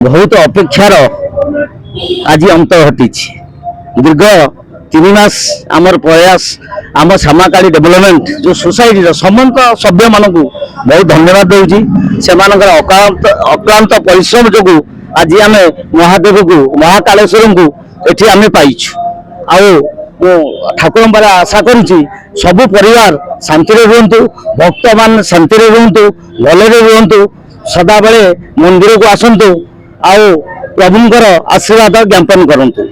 बहुत अपेक्षार आज अंत घटी दीर्घ 3 मास आमर प्रयास आम सामाकाली डेवलपमेंट जो सोसाइटी समस्त सभ्य मान बहुत धन्यवाद दूसरी से अक्लांत परिश्रम जो आज आम महादेव को महाकालेश्वर को ये आम पाइछु ठाकुर पर आशा करुच्ची सबु परिवार शांति रुहतु भक्त मान शांति रुहतु भले रुहतु सदा बेले मंदिर को आसतु आउ प्रभुंकर आशीर्वाद ज्ञापन करंतु।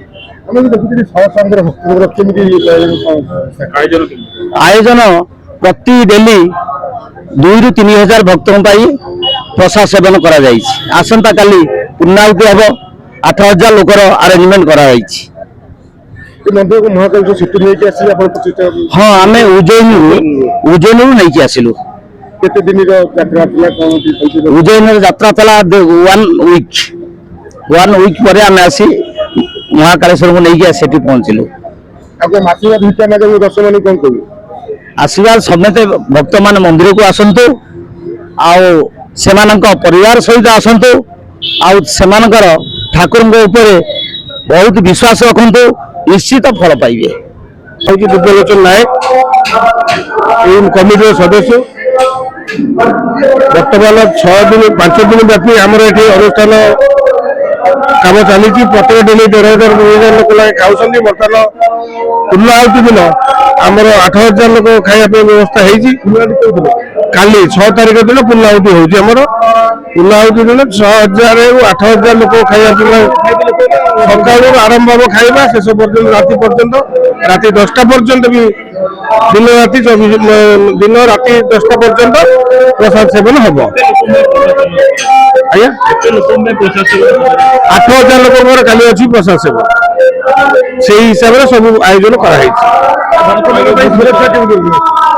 आयोजन प्रति डेली 2 ରୁ 3 हजार भक्तों प्रसाद सेवन करा जायछि। आसंता काली पूर्णाहुति हम 8,000 लोकर अरेंजमेंट करा जायछि। हाँ आम उज्जैन नहीं आसिलु उज्जैन यात्रा चला 1 वीक पर आम आसी महाकालेश्वर को लेकिन से पहुंचलु। आशीर्वाद समेत भक्त मान मंदिर को आसतु परिवार सहित आसतु आर ठाकुर बहुत विश्वास रखु निश्चित फल पाइबे। दिव्यलोचन नायक कमिटी सदस्य बर्तमान 5 दिन व्यापी आमर ये अनुष्ठान काम चली प्रत्येक डेली 1,500 लोक खाऊँ। बर्तमान पूर्णाहुति दिन आमर 8,000 लोक खावाई व्यवस्था हो काली 6 तारिख दिन पूर्णाहुति होमर पूर्णाहुति दिन 6,000 ରୁ 8,000 लोक खावा सकाल आरंभ हम खाइबा शेष पर्यंत राति पर्यंत राति 10टा पर्यंत भी दिन राति 24 दिन राति 10टा पर्यंत प्रसाद सेवन हम। आज्ञा 8,000 लोक काली अच्छी प्रसाद सेवन से हिसाब से सब आयोजन कराई।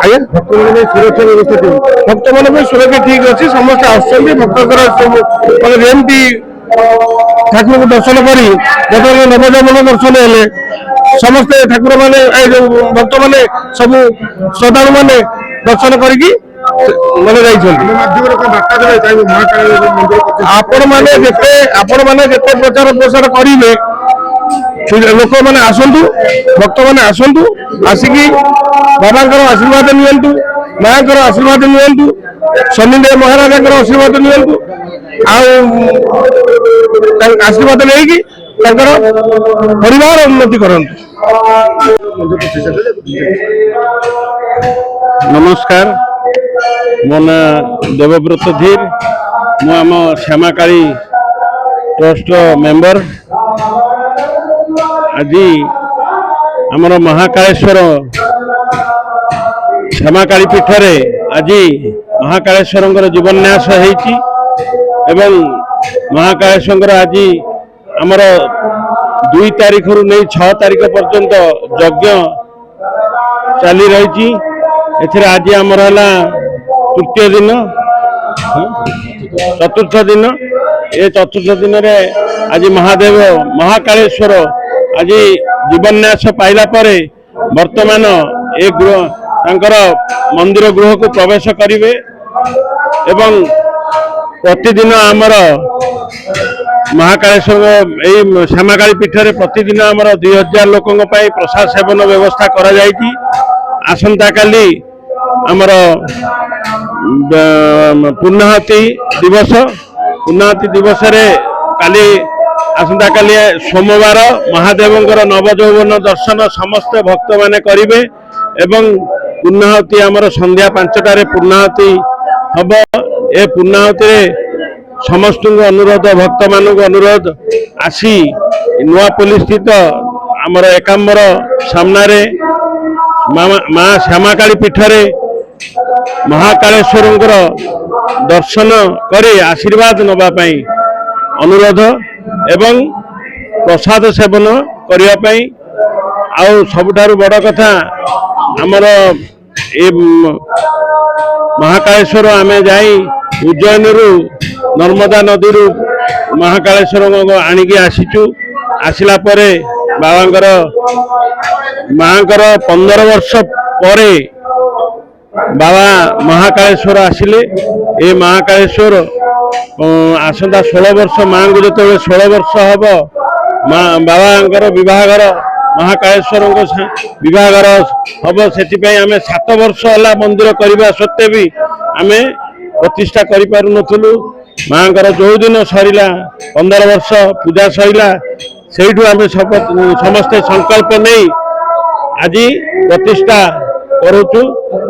आज्ञा सुरक्षा व्यवस्था भक्त मान सुरक्षा ठीक अच्छी समस्त आसुँच भक्त जमी ठाकुर को दर्शन करी नवजमन दर्शन हेले समस्ते ठाकुर माने भक्त माने सब श्रद्धालु माने दर्शन करी आपण मैंने जिते प्रचार प्रसार करेंगे लोक मैंने आसतु भक्त मैंने आसतु आसिकी बाबा आशीर्वाद नियंतु माँ आशीर्वाद नियंतु शनिदेव महाराजा आशीर्वाद नियंतु आशीर्वाद नहीं परिवार उन्नति करंतु। नमस्कार मो ना देवव्रत धीर मु आम श्यामाकाली ट्रस्ट मेंबर। आज आमर महाकालेश्वर श्यामाकाली पीठरे आज महाकालेश्वर जीवन्यास होईची एवं महाकालेश्वर आज आमर 2 तारिख रु नहीं 6 तारिख पर्यंत यज्ञ चली रही। आज आमर है तृतीय दिन चतुर्थ दिन ये चतुर्थ दिन रे आज महादेव महाकालेश्वर आज जीवन्यास पाइला परे वर्तमान ए गृह मंदिर गृह को प्रवेश करिवे एवं प्रतिदिन आमर महाकालेश्वर यही श्यामाकाली पीठरे प्रतिदिन आमर 2,000 लोकों प्रसाद सेवन व्यवस्था करा जायछि। आसंता काली आमर पूर्णाहुति दिवस रे काली आसंता काली सोमवार महादेवंकर नवजौवन दर्शन समस्त भक्त माने करिवे एवं पूर्णाहुति आमर संध्या 5टारे पूर्णाहुति हम। ए पूर्णाहुति समस्त अनुरोध भक्त मानक अनुरोध आसी नुआपल्ली स्थित आमर एकाम्बर सामने माँ श्यामाकाली पीठरे महाकालेश्वर दर्शन करे आशीर्वाद नवापाई अनुरोध एवं प्रसाद सेवन करने आउ सबुठारु बड़ कथा आमर ए महाकालेश्वर आमे जाई उज्जैन रु नर्मदा नदी रु महाकालेश्वर आणिकी आसीचु। आसिला परे माँ 15 वर्ष परे ବାବା ମହାକାଳେଶ୍ୱର ଆସିଲେ। ଏ ମହାକାଳେଶ୍ୱର ଆସନ୍ତା 16 ବର୍ଷ ମାଙ୍କୁ ଯେତେବେଳେ 16 ବର୍ଷ ହବ ବାବାଙ୍କର ବିବାହଘର ମହାକାଳେଶ୍ୱରଙ୍କ ବିବାହଘର ହବ। ସେଥିପାଇଁ ଆମେ 7 ବର୍ଷ ହେଲା ମନ୍ଦିର କରିବା ସତ୍ତ୍ୱେ ବି ଆମେ ପ୍ରତିଷ୍ଠା କରିପାରୁନଥିଲୁ। ମାଙ୍କର ଯୋଉଦିନ ସରିଲା 15 ବର୍ଷ ପୂଜା ସରିଲା, ସେଇଠୁ ଆମେ ସମସ୍ତେ ସଂକଳ୍ପ ନେଇ ଆଜି ପ୍ରତିଷ୍ଠା କରୁଛୁ।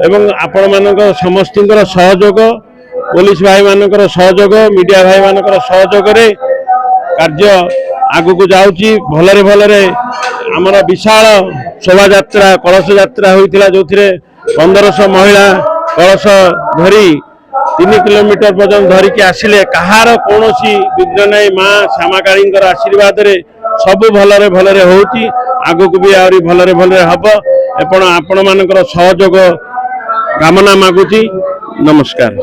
ଏବଂ ଆପଣମାନଙ୍କ ସମସ୍ତଙ୍କର ସହଯୋଗ, ପୋଲିସ ଭାଇମାନଙ୍କର ସହଯୋଗ, ମିଡ଼ିଆ ଭାଇମାନଙ୍କର ସହଯୋଗରେ କାର୍ଯ୍ୟ ଆଗକୁ ଯାଉଛି। ଭଲରେ ଭଲରେ ଆମର ବିଶାଳ ଶୋଭାଯାତ୍ରା, କଳସ ଯାତ୍ରା ହୋଇଥିଲା, ଯେଉଁଥିରେ 1500 ମହିଳା କଳସ ଧରି 3 କିଲୋମିଟର ପର୍ଯ୍ୟନ୍ତ ଧରିକି ଆସିଲେ। କାହାର କୌଣସି ବିଘ୍ନ ନାହିଁ। ମା ଶ୍ୟାମାକାଳୀଙ୍କର ଆଶୀର୍ବାଦରେ ସବୁ ଭଲରେ ଭଲରେ ହେଉଛି। ଆଗକୁ ବି ଆହୁରି ଭଲରେ ଭଲରେ ହବ। ଆପଣମାନଙ୍କର ସହଯୋଗ କାମନା ମାଗୁଛି। ନମସ୍କାର।